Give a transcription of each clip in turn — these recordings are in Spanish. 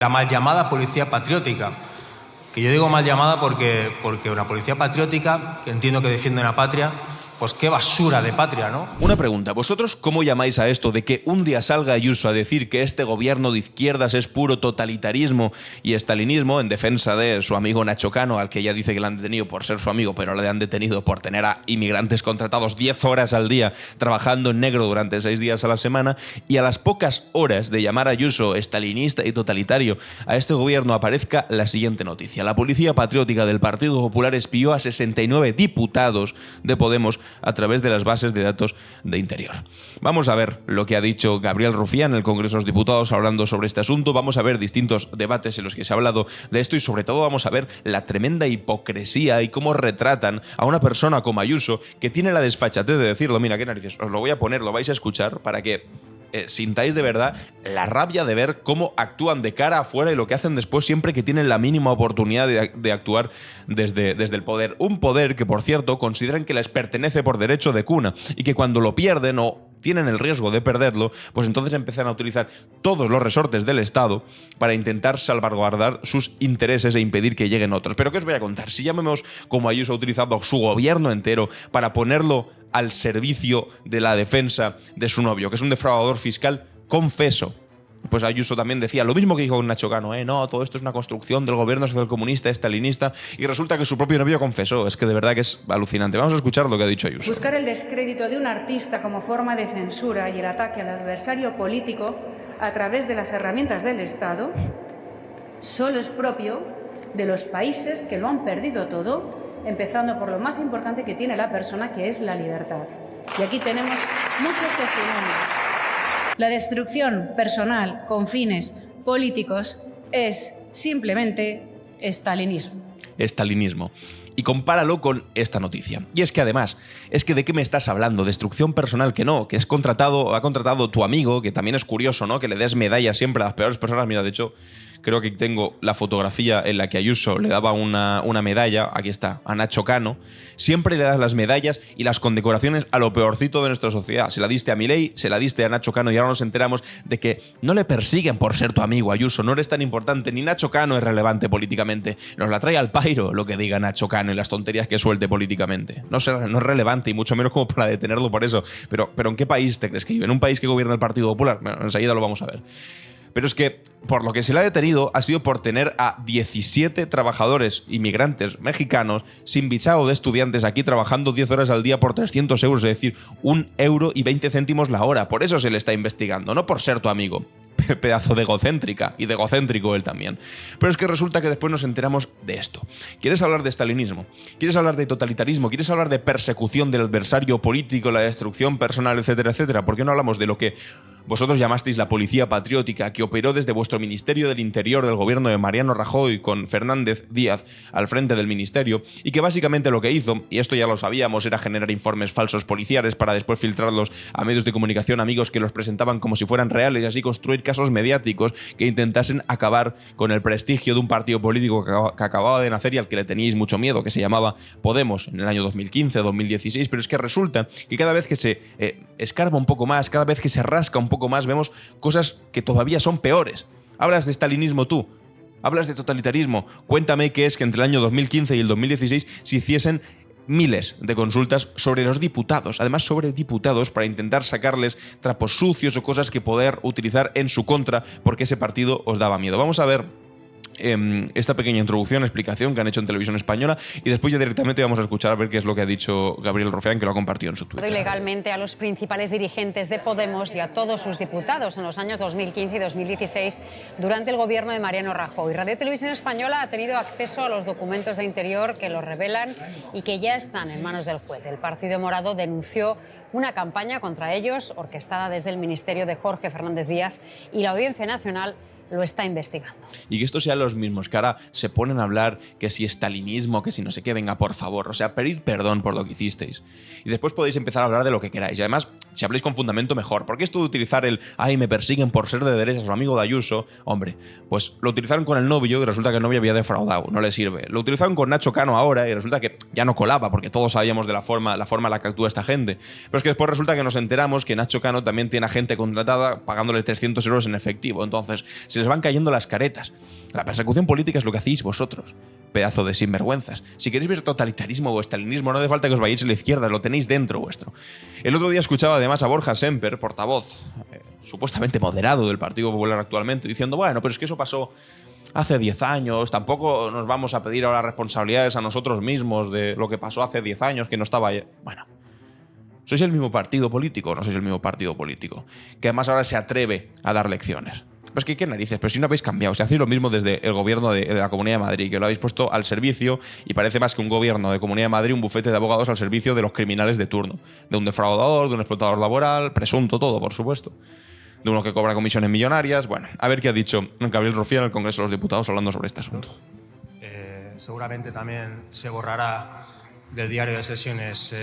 La mal llamada policía patriótica, que yo digo mal llamada porque una policía patriótica, que entiendo que defiende la patria, pues qué basura de patria, ¿no? Una pregunta, ¿vosotros cómo llamáis a esto de que un día salga Ayuso a decir que este gobierno de izquierdas es puro totalitarismo y estalinismo en defensa de su amigo Nacho Cano, al que ella dice que le han detenido por ser su amigo, pero le han detenido por tener a inmigrantes contratados 10 horas al día trabajando en negro durante 6 días a la semana, y a las pocas horas de llamar a Ayuso estalinista y totalitario a este gobierno aparezca la siguiente noticia? La policía patriótica del Partido Popular espió a 69 diputados de Podemos a través de las bases de datos de Interior. Vamos a ver lo que ha dicho Gabriel Rufián en el Congreso de los Diputados hablando sobre este asunto. Vamos a ver distintos debates en los que se ha hablado de esto y sobre todo vamos a ver la tremenda hipocresía y cómo retratan a una persona como Ayuso, que tiene la desfachatez de decirlo. Mira, qué narices, os lo voy a poner, lo vais a escuchar para que sintáis de verdad la rabia de ver cómo actúan de cara afuera y lo que hacen después siempre que tienen la mínima oportunidad de actuar desde el poder. Un poder que, por cierto, consideran que les pertenece por derecho de cuna y que cuando lo pierden o tienen el riesgo de perderlo, pues entonces empiezan a utilizar todos los resortes del Estado para intentar salvaguardar sus intereses e impedir que lleguen otros. Pero ¿qué os voy a contar? Si ya vemos cómo Ayuso ha utilizado su gobierno entero para ponerlo al servicio de la defensa de su novio, que es un defraudador fiscal confeso. Pues Ayuso también decía lo mismo que dijo Nacho Cano, no, todo esto es una construcción del gobierno socialcomunista, estalinista, y resulta que su propio novio confesó. Es que de verdad que es alucinante. Vamos a escuchar lo que ha dicho Ayuso. Buscar el descrédito de un artista como forma de censura y el ataque al adversario político a través de las herramientas del Estado solo es propio de los países que lo han perdido todo, empezando por lo más importante que tiene la persona, que es la libertad. Y aquí tenemos muchos testimonios. La destrucción personal con fines políticos es simplemente estalinismo. Estalinismo. Y compáralo con esta noticia. Y es que además, es que ¿de qué me estás hablando? Destrucción personal que no, que ha contratado tu amigo, que también es curioso, ¿no? Que le des medallas siempre a las peores personas. Mira, de hecho, creo que tengo la fotografía en la que Ayuso le daba una medalla, aquí está, a Nacho Cano. Siempre le das las medallas y las condecoraciones a lo peorcito de nuestra sociedad. Se la diste a Milei, se la diste a Nacho Cano y ahora nos enteramos de que no le persiguen por ser tu amigo, Ayuso. No eres tan importante, ni Nacho Cano es relevante políticamente. Nos la trae al pairo lo que diga Nacho Cano y las tonterías que suelte políticamente. No es relevante y mucho menos como para detenerlo por eso. Pero ¿en qué país te crees que vive? ¿En un país que gobierna el Partido Popular? Bueno, enseguida lo vamos a ver. Pero es que por lo que se le ha detenido ha sido por tener a 17 trabajadores inmigrantes mexicanos sin visado de estudiantes aquí trabajando 10 horas al día por 300 euros, es decir, 1,20 € la hora. Por eso se le está investigando, no por ser tu amigo. Pedazo de egocéntrica y de egocéntrico él también. Pero es que resulta que después nos enteramos de esto. ¿Quieres hablar de estalinismo? ¿Quieres hablar de totalitarismo? ¿Quieres hablar de persecución del adversario político, la destrucción personal, etcétera, etcétera? ¿Por qué no hablamos de lo que vosotros llamasteis la policía patriótica, que operó desde vuestro Ministerio del Interior del gobierno de Mariano Rajoy con Fernández Díaz al frente del ministerio, y que básicamente lo que hizo, y esto ya lo sabíamos, era generar informes falsos policiales para después filtrarlos a medios de comunicación amigos que los presentaban como si fueran reales y así construir casos mediáticos que intentasen acabar con el prestigio de un partido político que acababa de nacer y al que le teníais mucho miedo, que se llamaba Podemos en el año 2015-2016. Pero es que resulta que cada vez que se escarba un poco más, cada vez que se rasca un poco más, vemos cosas que todavía son peores. Hablas de estalinismo tú, hablas de totalitarismo. Cuéntame qué es que entre el año 2015 y el 2016 se hiciesen miles de consultas sobre los diputados, además sobre diputados, para intentar sacarles trapos sucios o cosas que poder utilizar en su contra porque ese partido os daba miedo. Vamos a ver esta pequeña introducción, explicación que han hecho en Televisión Española y después ya directamente vamos a escuchar a ver qué es lo que ha dicho Gabriel Rufián, que lo ha compartido en su Twitter. Ilegalmente a los principales dirigentes de Podemos y a todos sus diputados en los años 2015 y 2016 durante el gobierno de Mariano Rajoy. Radio Televisión Española ha tenido acceso a los documentos de Interior que los revelan y que ya están en manos del juez. El Partido Morado denunció una campaña contra ellos orquestada desde el ministerio de Jorge Fernández Díaz y la Audiencia Nacional lo está investigando. Y que estos sean los mismos que ahora se ponen a hablar que si estalinismo, que si no sé qué, venga, por favor, o sea, pedid perdón por lo que hicisteis. Y después podéis empezar a hablar de lo que queráis. Y además, si habléis con fundamento, mejor. Porque esto de utilizar el "ay, me persiguen por ser de derechas", o amigo de Ayuso, hombre, pues lo utilizaron con el novio y resulta que el novio había defraudado, no le sirve. Lo utilizaron con Nacho Cano ahora y resulta que ya no colaba, porque todos sabíamos de la forma en la que actúa esta gente. Pero es que después resulta que nos enteramos que Nacho Cano también tiene a gente contratada pagándole 300 euros en efectivo. Entonces, se se les van cayendo las caretas. La persecución política es lo que hacéis vosotros, pedazo de sinvergüenzas. Si queréis ver totalitarismo o estalinismo, no hace falta que os vayáis a la izquierda, lo tenéis dentro vuestro. El otro día escuchaba además a Borja Semper, portavoz supuestamente moderado del Partido Popular actualmente, diciendo, bueno, pero es que eso pasó hace 10 años, tampoco nos vamos a pedir ahora responsabilidades a nosotros mismos de lo que pasó hace 10 años, que no estaba... Bueno, ¿sois el mismo partido político o no sois el mismo partido político? Que además ahora se atreve a dar lecciones. Pues que qué narices, pero si no habéis cambiado, si hacéis lo mismo desde el gobierno de la Comunidad de Madrid, que lo habéis puesto al servicio, y parece más que un gobierno de Comunidad de Madrid, un bufete de abogados al servicio de los criminales de turno, de un defraudador, de un explotador laboral, presunto todo, por supuesto, de uno que cobra comisiones millonarias. Bueno, a ver qué ha dicho Gabriel Rufián en el Congreso de los Diputados hablando sobre este asunto. Seguramente también se borrará del diario de sesiones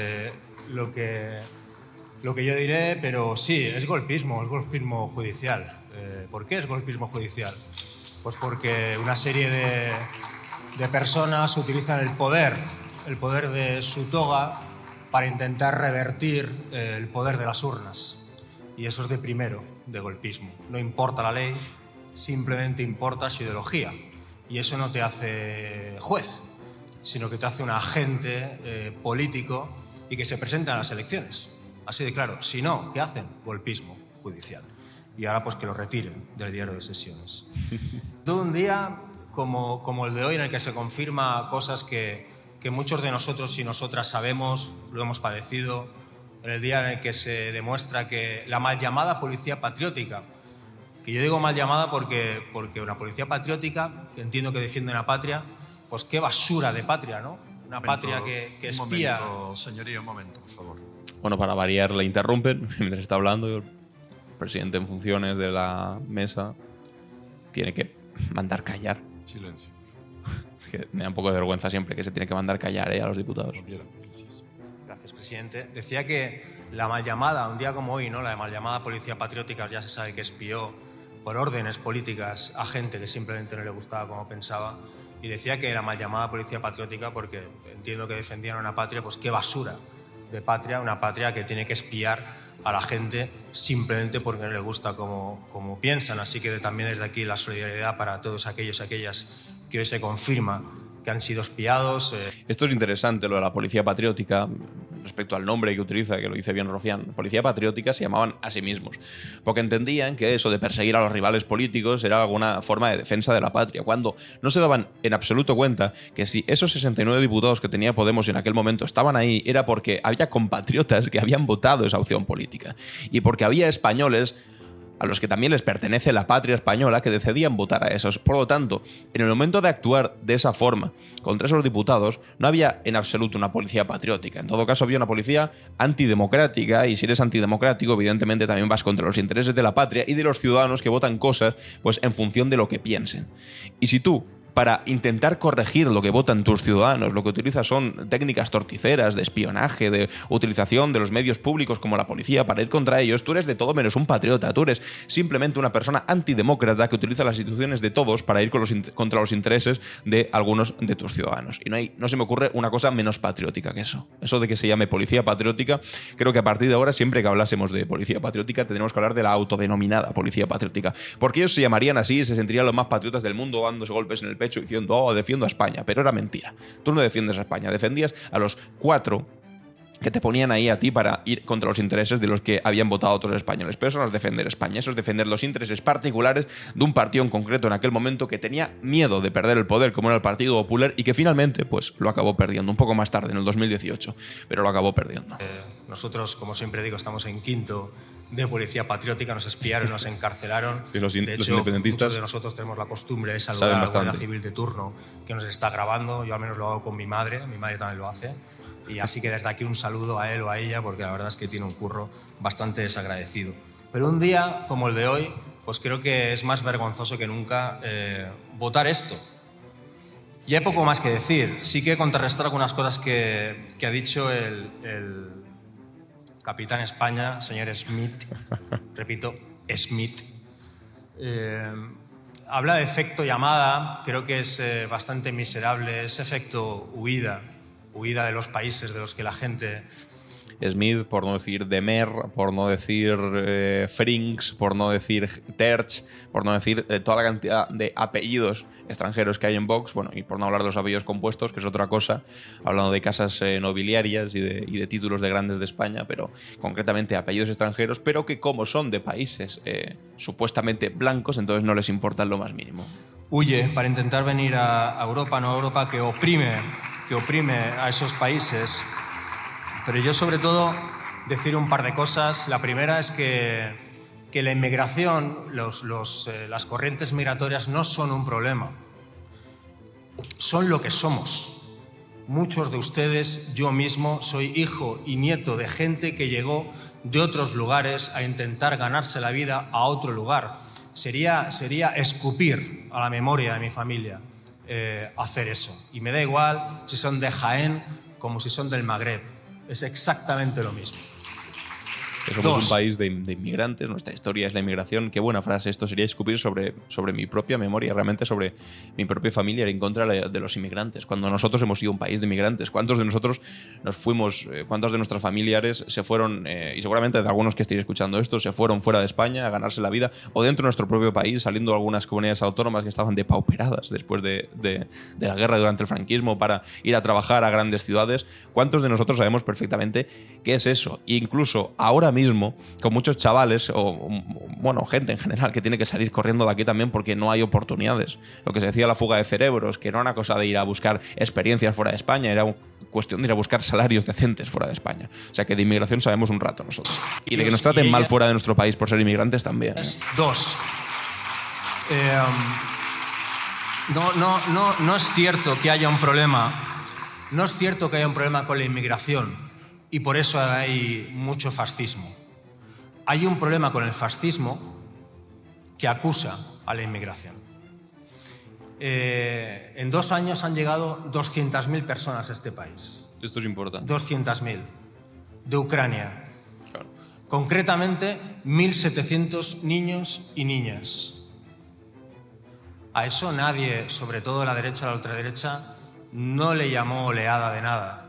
lo que yo diré, pero sí, es golpismo judicial. ¿Por qué es golpismo judicial? Pues porque una serie de personas utilizan el poder de su toga para intentar revertir el poder de las urnas. Y eso es de primero, de golpismo. No importa la ley, simplemente importa su ideología. Y eso no te hace juez, sino que te hace un agente político y que se presenta en las elecciones. Así de claro. Si no, ¿qué hacen? Golpismo judicial. Y ahora pues que lo retiren del diario de sesiones. Todo un día como el de hoy en el que se confirma cosas que muchos de nosotros y nosotras sabemos, lo hemos padecido, en el día en el que se demuestra que la mal llamada policía patriótica, que yo digo mal llamada porque una policía patriótica, que entiendo que defiende una patria, pues qué basura de patria, ¿no? Una patria que espía... Un momento, señoría, un momento, por favor. Bueno, para variar le interrumpen mientras está hablando. El presidente en funciones de la mesa tiene que mandar callar. Silencio. Es que me da un poco de vergüenza siempre que se tiene que mandar callar a los diputados. Gracias, presidente. Decía que la mal llamada, un día como hoy, ¿no? La mal llamada policía patriótica ya se sabe que espió por órdenes políticas a gente que simplemente no le gustaba como pensaba. Y decía que la mal llamada policía patriótica porque entiendo que defendían una patria, pues qué basura de patria, una patria que tiene que espiar a la gente simplemente porque no le gusta como piensan. Así que también desde aquí la solidaridad para todos aquellos y aquellas que hoy se confirma que han sido espiados. Esto es interesante, lo de la policía patriótica, respecto al nombre que utiliza, que lo dice bien Rufián. Policía patriótica se llamaban a sí mismos, porque entendían que eso de perseguir a los rivales políticos era alguna forma de defensa de la patria, cuando no se daban en absoluto cuenta que si esos 69 diputados que tenía Podemos en aquel momento estaban ahí, era porque había compatriotas que habían votado esa opción política, y porque había españoles a los que también les pertenece la patria española, que decidían votar a esos. Por lo tanto, en el momento de actuar de esa forma contra esos diputados, no había en absoluto una policía patriótica. En todo caso, había una policía antidemocrática, y si eres antidemocrático, evidentemente también vas contra los intereses de la patria y de los ciudadanos que votan cosas pues en función de lo que piensen. Y si tú, para intentar corregir lo que votan tus ciudadanos, lo que utilizas son técnicas torticeras de espionaje, de utilización de los medios públicos como la policía para ir contra ellos, tú eres de todo menos un patriota, tú eres simplemente una persona antidemócrata que utiliza las instituciones de todos para ir contra los intereses de algunos de tus ciudadanos. Y no se me ocurre una cosa menos patriótica que eso. Eso de que se llame policía patriótica, creo que a partir de ahora, siempre que hablásemos de policía patriótica, tendremos que hablar de la autodenominada policía patriótica. Porque ellos se llamarían así y se sentirían los más patriotas del mundo dándose golpes en el pecho diciendo, oh, defiendo a España, pero era mentira. Tú no defiendes a España, defendías a los 4 que te ponían ahí a ti para ir contra los intereses de los que habían votado otros españoles. Pero eso no es defender España, eso es defender los intereses particulares de un partido en concreto en aquel momento que tenía miedo de perder el poder, como era el Partido Popular, y que finalmente pues lo acabó perdiendo un poco más tarde, en el 2018, pero lo acabó perdiendo. Nosotros, como siempre digo, estamos en quinto de policía patriótica, nos espiaron, nos encarcelaron. Sí, los independentistas, muchos de nosotros tenemos la costumbre de saludar a la Guardia Civil de turno que nos está grabando. Yo al menos lo hago con mi madre también lo hace. Y así que desde aquí un saludo a él o a ella, porque la verdad es que tiene un curro bastante desagradecido. Pero un día como el de hoy, pues creo que es más vergonzoso que nunca votar esto. Y hay poco más que decir. Sí que contrarrestar algunas cosas que ha dicho el capitán España, señor Smith, repito, Smith. Habla de efecto llamada, creo que es bastante miserable, ese efecto huida de los países de los que la gente Smith, por no decir Demer, por no decir Frinks, por no decir Terch, por no decir toda la cantidad de apellidos extranjeros que hay en Vox, bueno, y por no hablar de los apellidos compuestos, que es otra cosa, hablando de casas nobiliarias y de títulos de grandes de España, pero concretamente apellidos extranjeros, pero que como son de países supuestamente blancos, entonces no les importa en lo más mínimo. Huye para intentar venir a Europa, no a Europa que oprime a esos países. Pero yo, sobre todo, decir un par de cosas. La primera es que la inmigración, las corrientes migratorias no son un problema. Son lo que somos. Muchos de ustedes, yo mismo, soy hijo y nieto de gente que llegó de otros lugares a intentar ganarse la vida a otro lugar. Sería escupir a la memoria de mi familia hacer eso. Y me da igual si son de Jaén como si son del Magreb. Es exactamente lo mismo. Que somos un país de inmigrantes, nuestra historia es la inmigración. Qué buena frase. Esto sería escupir sobre mi propia memoria, realmente sobre mi propia familia, ir en contra de los inmigrantes. Cuando nosotros hemos sido un país de inmigrantes, ¿cuántos de nosotros nos fuimos, cuántos de nuestros familiares se fueron, y seguramente de algunos que estéis escuchando esto, se fueron fuera de España a ganarse la vida, o dentro de nuestro propio país, saliendo de algunas comunidades autónomas que estaban depauperadas después de la guerra durante el franquismo para ir a trabajar a grandes ciudades? ¿Cuántos de nosotros sabemos perfectamente qué es eso? E incluso ahora mismo, con muchos chavales, o bueno, gente en general, que tiene que salir corriendo de aquí también porque no hay oportunidades. Lo que se decía la fuga de cerebros, que no era una cosa de ir a buscar experiencias fuera de España, era cuestión de ir a buscar salarios decentes fuera de España. O sea que de inmigración sabemos un rato nosotros. Y de que nos traten mal fuera de nuestro país por ser inmigrantes también. Dos. No es cierto que haya un problema. No es cierto que haya un problema con la inmigración y por eso hay mucho fascismo. Hay un problema con el fascismo que acusa a la inmigración. En 2 años han llegado 200.000 personas a este país. Esto es importante. 200.000 de Ucrania. Claro. Concretamente, 1.700 niños y niñas. A eso nadie, sobre todo la derecha o la ultraderecha, no le llamó oleada de nada.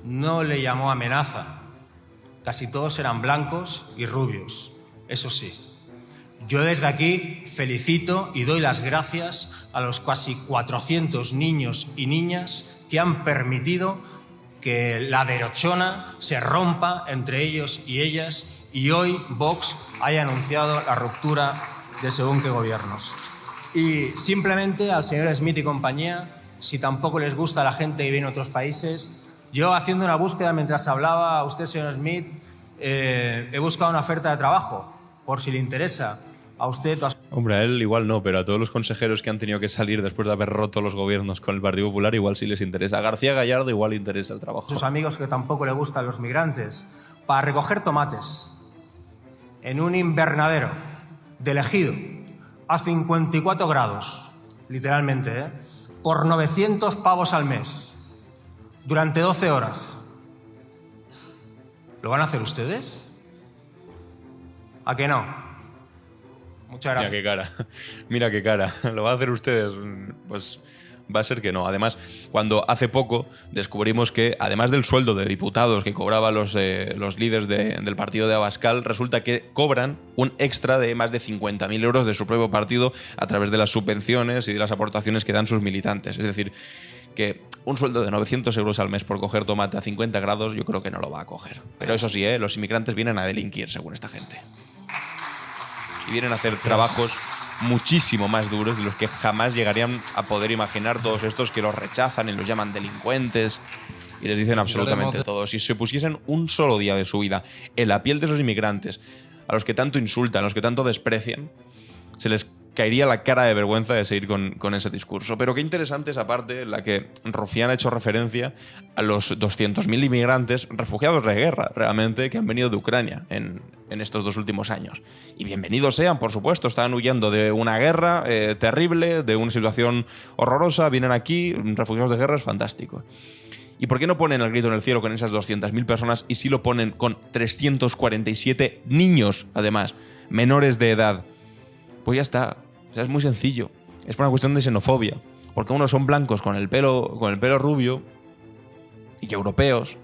No le llamó amenaza. Casi todos eran blancos y rubios. Eso sí. Yo desde aquí felicito y doy las gracias a los casi 400 niños y niñas que han permitido que la derochona se rompa entre ellos y ellas y hoy Vox haya anunciado la ruptura de según qué gobiernos. Y simplemente al señor Smith y compañía, si tampoco les gusta la gente que viene de otros países, yo haciendo una búsqueda mientras hablaba a usted, señor Smith, he buscado una oferta de trabajo, por si le interesa a usted. Hombre, a él igual no, pero a todos los consejeros que han tenido que salir después de haber roto los gobiernos con el Partido Popular igual sí les interesa. A García Gallardo igual le interesa el trabajo. Sus amigos que tampoco le gustan los migrantes, para recoger tomates en un invernadero del Ejido a 54 grados, literalmente, por 900 pavos al mes, durante 12 horas. ¿Lo van a hacer ustedes? ¿A que no? Muchas gracias. Mira qué cara. Mira qué cara. ¿Lo van a hacer ustedes? Pues va a ser que no. Además, cuando hace poco descubrimos que, además del sueldo de diputados que cobraban los líderes del partido de Abascal, resulta que cobran un extra de más de 50.000 euros de su propio partido a través de las subvenciones y de las aportaciones que dan sus militantes. Es decir, que un sueldo de 900 euros al mes por coger tomate a 50 grados yo creo que no lo va a coger. Pero eso sí, los inmigrantes vienen a delinquir, según esta gente. Y vienen a hacer trabajos muchísimo más duros de los que jamás llegarían a poder imaginar todos estos que los rechazan y los llaman delincuentes y les dicen absolutamente todo. Si se pusiesen un solo día de su vida en la piel de esos inmigrantes, a los que tanto insultan, a los que tanto desprecian, se les caería la cara de vergüenza de seguir con ese discurso. Pero qué interesante esa parte, la que Rufián ha hecho referencia a los 200.000 inmigrantes, refugiados de guerra, realmente, que han venido de Ucrania en estos 2 últimos años. Y bienvenidos sean, por supuesto, están huyendo de una guerra terrible, de una situación horrorosa, vienen aquí, refugiados de guerra, es fantástico. ¿Y por qué no ponen el grito en el cielo con esas 200.000 personas y sí lo ponen con 347 niños, además, menores de edad? Pues ya está. O sea, es muy sencillo. Es por una cuestión de xenofobia. Porque unos son blancos con el pelo rubio y que europeos.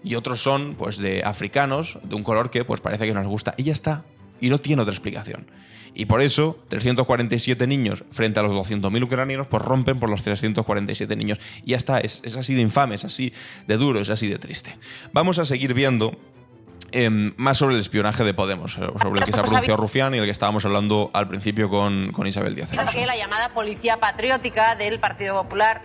y otros son pues de africanos, de un color que pues parece que nos gusta, y ya está. Y no tiene otra explicación. Y por eso, 347 niños frente a los 200.000 ucranianos, pues rompen por los 347 niños. Y ya está, es así de infame, es así de duro, es así de triste. Vamos a seguir viendo más sobre el espionaje de Podemos, sobre el que se ha pronunciado Rufián y el que estábamos hablando al principio con Isabel Díaz Ayuso. Que la llamada policía patriótica del Partido Popular,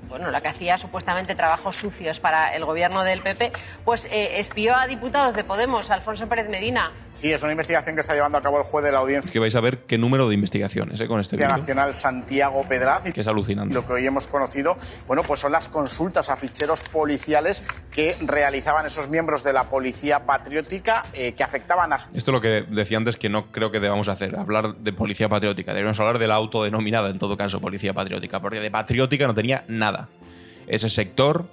bueno, la que hacía supuestamente trabajos sucios para el gobierno del PP, pues espió a diputados de Podemos, Alfonso Pérez Medina. Sí, es una investigación que está llevando a cabo el juez de la audiencia. Es que vais a ver qué número de investigaciones con este vídeo. Nacional Santiago Pedraz. Que es alucinante. Lo que hoy hemos conocido, bueno, pues son las consultas a ficheros policiales que realizaban esos miembros de la policía patriótica que afectaban a... Esto es lo que decía antes, que no creo que debamos hacer, hablar de policía patriótica. Deberíamos hablar de la autodenominada, en todo caso, policía patriótica, porque de patriótica no tenía nada. Ese sector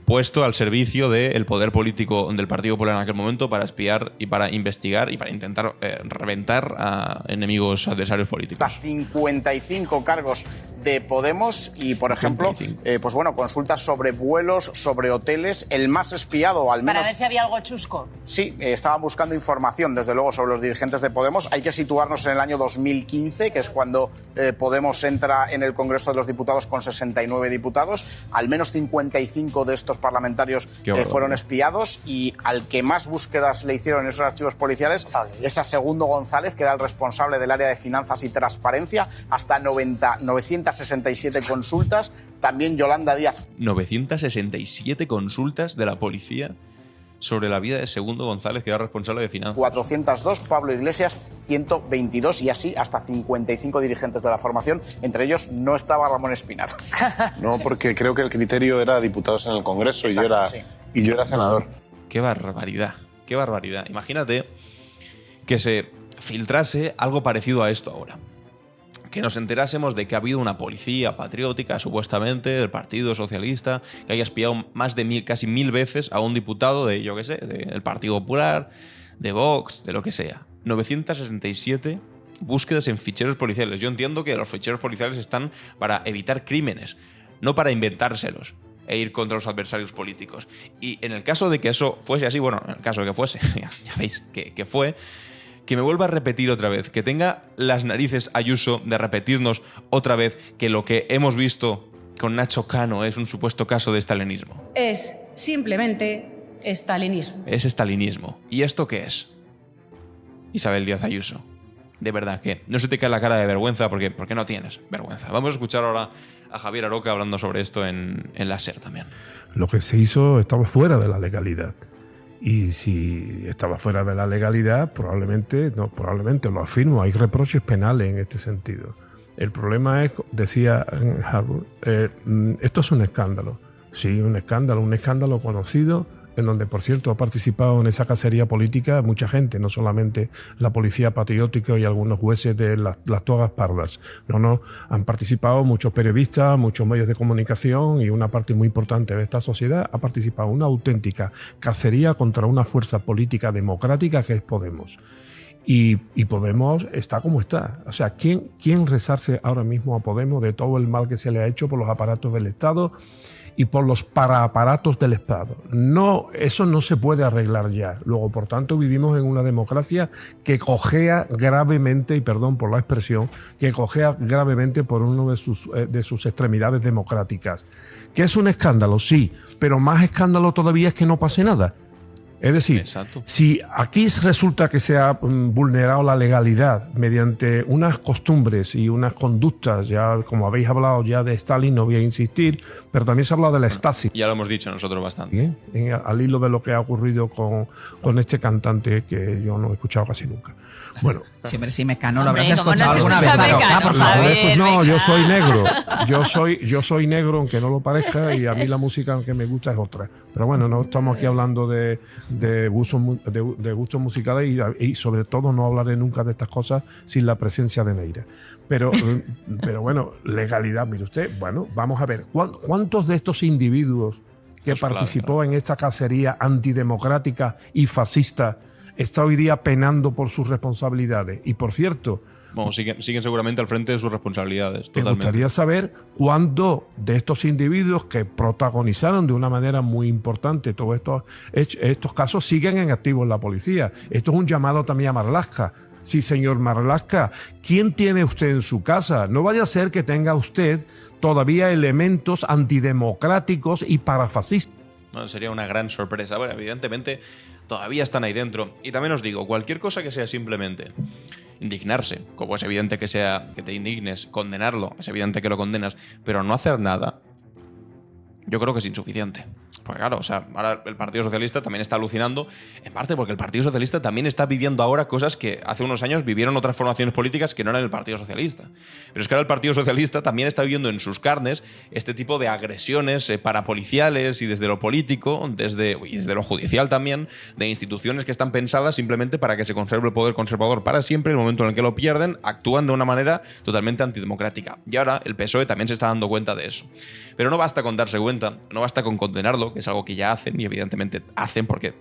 puesto al servicio del poder político del Partido Popular en aquel momento para espiar y para investigar y para intentar reventar a enemigos, adversarios políticos. Hasta 55 cargos de Podemos y, por ejemplo, pues bueno, consultas sobre vuelos, sobre hoteles, el más espiado, al menos... Para ver si había algo chusco. Sí, estaban buscando información, desde luego, sobre los dirigentes de Podemos. Hay que situarnos en el año 2015, que es cuando Podemos entra en el Congreso de los Diputados con 69 diputados. Al menos 55 de estos parlamentarios fueron espiados, y al que más búsquedas le hicieron en esos archivos policiales es a Segundo González, que era el responsable del área de finanzas y transparencia, hasta 967 consultas. También Yolanda Díaz. 967 consultas de la policía sobre la vida de Segundo González, que era responsable de finanzas. 402, Pablo Iglesias, 122, y así hasta 55 dirigentes de la formación. Entre ellos no estaba Ramón Espinar. No, porque creo que el criterio era diputados en el Congreso. Exacto, y yo era senador. Qué barbaridad, qué barbaridad. Imagínate que se filtrase algo parecido a esto ahora. Que nos enterásemos de que ha habido una policía patriótica, supuestamente, del Partido Socialista, que haya espiado más de casi 1000 veces a un diputado de, yo qué sé, del Partido Popular, de Vox, de lo que sea. 967 búsquedas en ficheros policiales. Yo entiendo que los ficheros policiales están para evitar crímenes, no para inventárselos e ir contra los adversarios políticos. Y en el caso de que eso fuese así, bueno, en el caso de que fuese, ya veis que fue... Que me vuelva a repetir otra vez, que tenga las narices Ayuso de repetirnos otra vez que lo que hemos visto con Nacho Cano es un supuesto caso de estalinismo. Es simplemente estalinismo. Es estalinismo. ¿Y esto qué es? Isabel Díaz Ayuso. De verdad que no se te cae la cara de vergüenza porque no tienes vergüenza. Vamos a escuchar ahora a Javier Aroca hablando sobre esto en la SER también. Lo que se hizo estaba fuera de la legalidad. Y si estaba fuera de la legalidad, probablemente, lo afirmo, hay reproches penales en este sentido. El problema es, decía Harbour, esto es un escándalo. Sí, un escándalo conocido, en donde, por cierto, ha participado en esa cacería política mucha gente, no solamente la policía patriótica y algunos jueces de las togas pardas. No, han participado muchos periodistas, muchos medios de comunicación, y una parte muy importante de esta sociedad ha participado en una auténtica cacería contra una fuerza política democrática que es Podemos. Y Podemos está como está. O sea, ¿quién rezarse ahora mismo a Podemos de todo el mal que se le ha hecho por los aparatos del Estado y por los paraaparatos del Estado? No, eso no se puede arreglar ya. Luego, por tanto, vivimos en una democracia que cojea gravemente, y perdón por la expresión, que cojea gravemente por una de sus extremidades democráticas. ¿Que es un escándalo? Sí, pero más escándalo todavía es que no pase nada. Es decir, exacto, si aquí resulta que se ha vulnerado la legalidad mediante unas costumbres y unas conductas, ya como habéis hablado ya de Stalin, no voy a insistir, pero también se ha hablado de la Stasi. Ya lo hemos dicho nosotros bastante. Al hilo de lo que ha ocurrido con este cantante que yo no he escuchado casi nunca. Bueno. Siempre sí, Mecano, lo habrás escuchado alguna vez. Por favor. Pues no, yo soy negro. Yo soy negro, aunque no lo parezca, y a mí la música que me gusta es otra. Pero bueno, no estamos aquí hablando de gustos musicales, y sobre todo no hablaré nunca de estas cosas sin la presencia de Neira. Pero bueno, legalidad, mire usted, bueno, vamos a ver, ¿cuántos de estos individuos que participó en esta cacería antidemocrática y fascista está hoy día penando por sus responsabilidades? Y por cierto, Bueno, siguen seguramente al frente de sus responsabilidades. Me Totalmente. gustaría saber cuándo de estos individuos que protagonizaron de una manera muy importante todos estos casos siguen en activo en la policía. Esto es un llamado también a Marlaska. Sí, señor Marlaska, ¿quién tiene usted en su casa? No vaya a ser que tenga usted todavía elementos antidemocráticos y parafascistas. No, sería una gran sorpresa. Bueno, evidentemente todavía están ahí dentro. Y también os digo, cualquier cosa que sea simplemente indignarse, como es evidente que te indignes, condenarlo, es evidente que lo condenas, pero no hacer nada, yo creo que es insuficiente. Porque claro, o sea, ahora el Partido Socialista también está alucinando, en parte porque el Partido Socialista también está viviendo ahora cosas que hace unos años vivieron otras formaciones políticas que no eran el Partido Socialista. Pero es que ahora el Partido Socialista también está viviendo en sus carnes este tipo de agresiones parapoliciales y desde lo político, y desde lo judicial también, de instituciones que están pensadas simplemente para que se conserve el poder conservador para siempre. En el momento en el que lo pierden, actúan de una manera totalmente antidemocrática. Y ahora el PSOE también se está dando cuenta de eso. Pero no basta con darse cuenta, no basta con condenarlo, que es algo que ya hacen y evidentemente hacen porque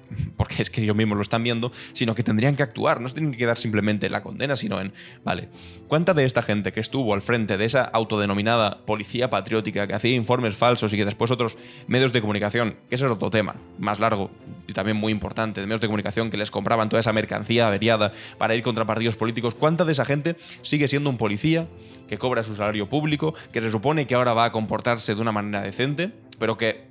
es que ellos mismos lo están viendo, sino que tendrían que actuar, no se tienen que quedar simplemente en la condena, sino en, vale, ¿cuánta de esta gente que estuvo al frente de esa autodenominada policía patriótica que hacía informes falsos y que después otros medios de comunicación, que ese es otro tema más largo y también muy importante, de medios de comunicación que les compraban toda esa mercancía averiada para ir contra partidos políticos, cuánta de esa gente sigue siendo un policía que cobra su salario público, que se supone que ahora va a comportarse de una manera decente, pero que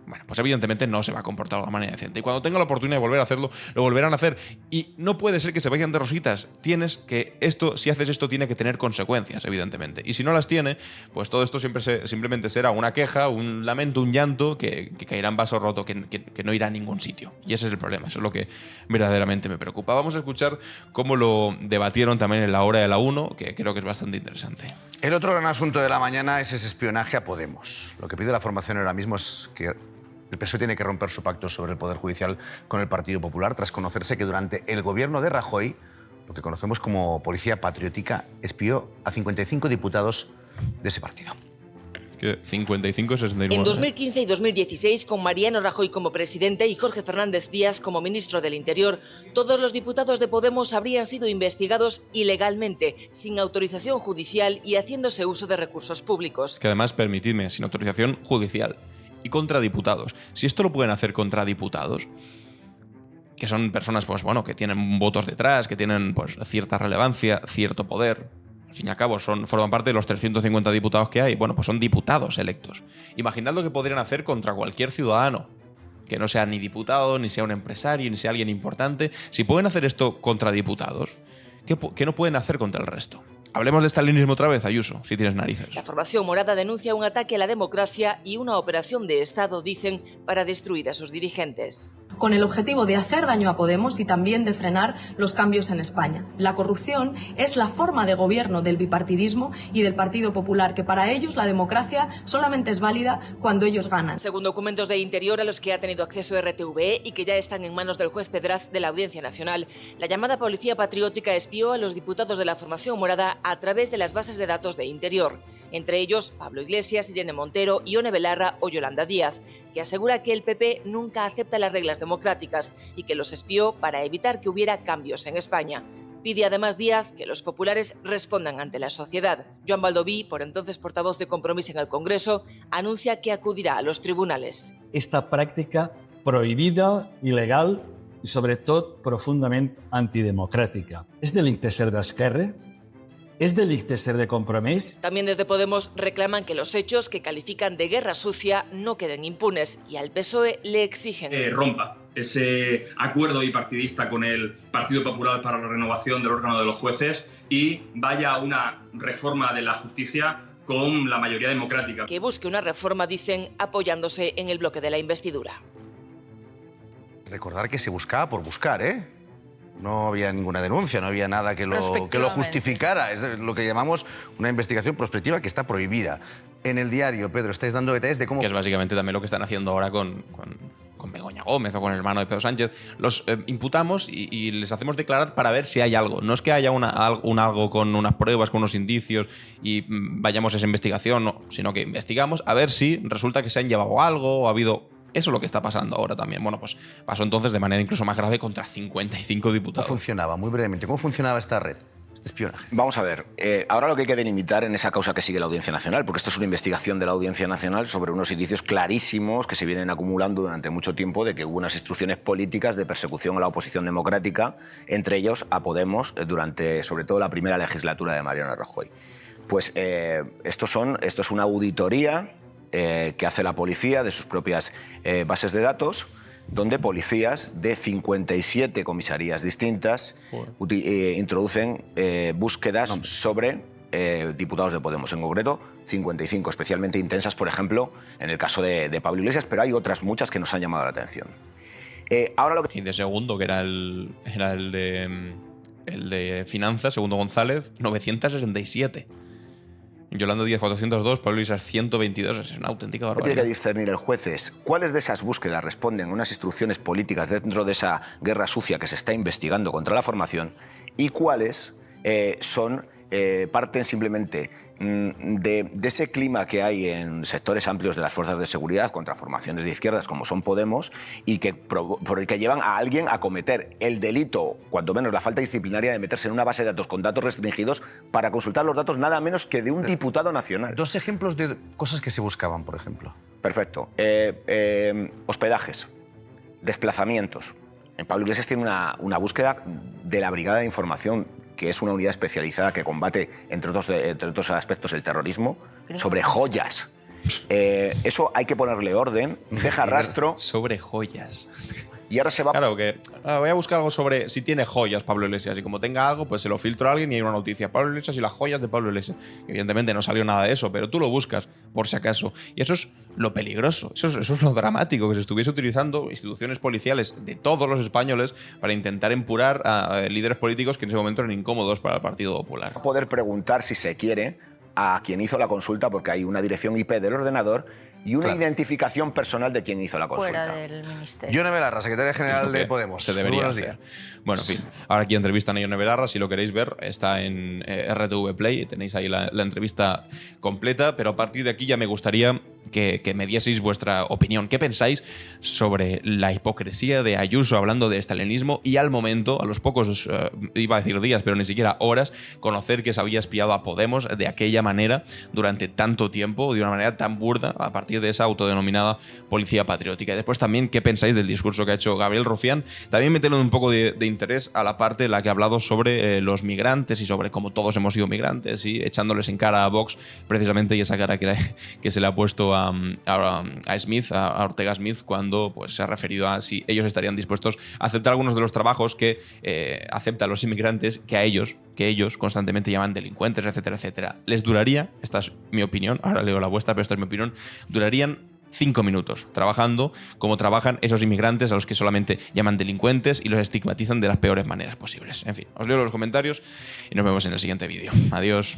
bueno, pues evidentemente no se va a comportar de una manera decente. Y cuando tenga la oportunidad de volver a hacerlo, lo volverán a hacer. Y no puede ser que se vayan de rositas. Si haces esto, tiene que tener consecuencias, evidentemente. Y si no las tiene, pues todo esto simplemente será una queja, un lamento, un llanto, que caerá en vaso roto, que no irá a ningún sitio. Y ese es el problema, eso es lo que verdaderamente me preocupa. Vamos a escuchar cómo lo debatieron también en la hora de la 1, que creo que es bastante interesante. El otro gran asunto de la mañana es ese espionaje a Podemos. Lo que pide la formación ahora mismo es que el PSOE tiene que romper su pacto sobre el Poder Judicial con el Partido Popular tras conocerse que durante el gobierno de Rajoy, lo que conocemos como Policía Patriótica, espió a 55 diputados de ese partido. Que 55 69. En 2015 y 2016, con Mariano Rajoy como presidente y Jorge Fernández Díaz como ministro del Interior, todos los diputados de Podemos habrían sido investigados ilegalmente, sin autorización judicial y haciéndose uso de recursos públicos. Que además, permitidme, sin autorización judicial. Y contra diputados. Si esto lo pueden hacer contra diputados, que son personas, pues bueno, que tienen votos detrás, que tienen pues cierta relevancia, cierto poder, al fin y al cabo forman parte de los 350 diputados que hay, bueno, pues son diputados electos. Imaginad lo que podrían hacer contra cualquier ciudadano, que no sea ni diputado, ni sea un empresario, ni sea alguien importante. Si pueden hacer esto contra diputados, ¿qué no pueden hacer contra el resto? Hablemos de estalinismo otra vez, Ayuso, si tienes narices. La formación morada denuncia un ataque a la democracia y una operación de Estado, dicen, para destruir a sus dirigentes. Con el objetivo de hacer daño a Podemos y también de frenar los cambios en España. La corrupción es la forma de gobierno del bipartidismo y del Partido Popular, que para ellos la democracia solamente es válida cuando ellos ganan. Según documentos de Interior a los que ha tenido acceso RTVE y que ya están en manos del juez Pedraz de la Audiencia Nacional, la llamada Policía Patriótica espió a los diputados de la formación morada a través de las bases de datos de Interior, entre ellos Pablo Iglesias, Irene Montero, Ione Belarra o Yolanda Díaz, que asegura que el PP nunca acepta las reglas democráticas y que los espió para evitar que hubiera cambios en España. Pide además Díaz que los populares respondan ante la sociedad. Joan Baldoví, por entonces portavoz de Compromís en el Congreso, anuncia que acudirá a los tribunales. Esta práctica prohibida, ilegal i sobretot profundament antidemocràtica. És delicte ser d'Esquerra? ¿Es delicte ser de Compromís? También desde Podemos reclaman que los hechos que califican de guerra sucia no queden impunes y al PSOE le exigen rompa ese acuerdo bipartidista con el Partido Popular para la renovación del órgano de los jueces y vaya a una reforma de la justicia con la mayoría democrática. Que busque una reforma, dicen, apoyándose en el bloque de la investidura. Recordar que se buscaba por buscar, ¿eh? No había ninguna denuncia, no había nada que lo justificara. Es lo que llamamos una investigación prospectiva que está prohibida. En el diario, Pedro, estáis dando detalles de cómo... Que es básicamente también lo que están haciendo ahora con Begoña Gómez o con el hermano de Pedro Sánchez. Los imputamos y les hacemos declarar para ver si hay algo. No es que haya un algo con unas pruebas, con unos indicios y vayamos a esa investigación, no, sino que investigamos a ver si resulta que se han llevado algo o ha habido... Eso es lo que está pasando ahora también. Bueno, pues pasó entonces de manera incluso más grave contra 55 diputados. ¿Cómo funcionaba? Muy brevemente, ¿cómo funcionaba esta red? Espionaje. Vamos a ver, ahora lo que hay que delimitar en esa causa que sigue la Audiencia Nacional, porque esto es una investigación de la Audiencia Nacional sobre unos indicios clarísimos que se vienen acumulando durante mucho tiempo de que hubo unas instrucciones políticas de persecución a la oposición democrática, entre ellos a Podemos, durante sobre todo la primera legislatura de Mariano Rajoy. Pues esto es una auditoría que hace la policía de sus propias bases de datos, donde policías de 57 comisarías distintas introducen búsquedas sobre diputados de Podemos, en concreto 55, especialmente intensas, por ejemplo, en el caso de Pablo Iglesias, pero hay otras muchas que nos han llamado la atención. Y de segundo, que era el de Finanzas, Segundo González, 967. Yolanda Díaz 402, Pablo Iglesias 122, es una auténtica barbaridad. Lo que tiene que discernir el juez es cuáles de esas búsquedas responden a unas instrucciones políticas dentro de esa guerra sucia que se está investigando contra la formación y cuáles parten simplemente de ese clima que hay en sectores amplios de las fuerzas de seguridad contra formaciones de izquierdas como son Podemos y que llevan a alguien a cometer el delito, cuando menos la falta disciplinaria de meterse en una base de datos con datos restringidos para consultar los datos nada menos que de un diputado nacional. Dos ejemplos de cosas que se buscaban, por ejemplo. Perfecto. Hospedajes, desplazamientos. En Pablo Iglesias tiene una búsqueda de la Brigada de Información, que es una unidad especializada que combate, entre otros aspectos, el terrorismo, sobre joyas. Eso hay que ponerle orden, deja rastro. Sobre joyas. Y ahora se va... Claro, que voy a buscar algo sobre si tiene joyas Pablo Iglesias. Y como tenga algo, pues se lo filtro a alguien y hay una noticia. Pablo Iglesias y las joyas de Pablo Iglesias. Evidentemente no salió nada de eso, pero tú lo buscas, por si acaso. Y eso es lo peligroso, eso es lo dramático, que se estuviese utilizando instituciones policiales de todos los españoles para intentar empurar a líderes políticos que en ese momento eran incómodos para el Partido Popular. Poder preguntar, si se quiere, a quien hizo la consulta, porque hay una dirección IP del ordenador y una identificación personal de quien hizo la consulta. Fuera del ministerio. Ione Belarra, secretaria general de Podemos. Se debería hacer. Bueno, en fin. Ahora aquí entrevistan a Ione Belarra. Si lo queréis ver, está en RTV Play. Tenéis ahí la entrevista completa. Pero a partir de aquí ya me gustaría que me dieseis vuestra opinión. ¿Qué pensáis sobre la hipocresía de Ayuso hablando de estalinismo y al momento, a los pocos, iba a decir días, pero ni siquiera horas, conocer que se había espiado a Podemos de aquella manera durante tanto tiempo, de una manera tan burda, a partir de esa autodenominada policía patriótica? Y después también, ¿qué pensáis del discurso que ha hecho Gabriel Rufián? También meterle un poco de interés a la parte en la que ha hablado sobre los migrantes y sobre cómo todos hemos sido migrantes y echándoles en cara a Vox precisamente, y esa cara que se le ha puesto a Smith, a Ortega Smith, cuando pues, se ha referido a si ellos estarían dispuestos a aceptar algunos de los trabajos que aceptan los inmigrantes que ellos constantemente llaman delincuentes, etcétera, etcétera. ¿Les duraría? Esta es mi opinión, ahora leo la vuestra, pero esta es mi opinión. Durarían 5 minutos trabajando como trabajan esos inmigrantes a los que solamente llaman delincuentes y los estigmatizan de las peores maneras posibles. En fin, os leo los comentarios y nos vemos en el siguiente vídeo. Adiós.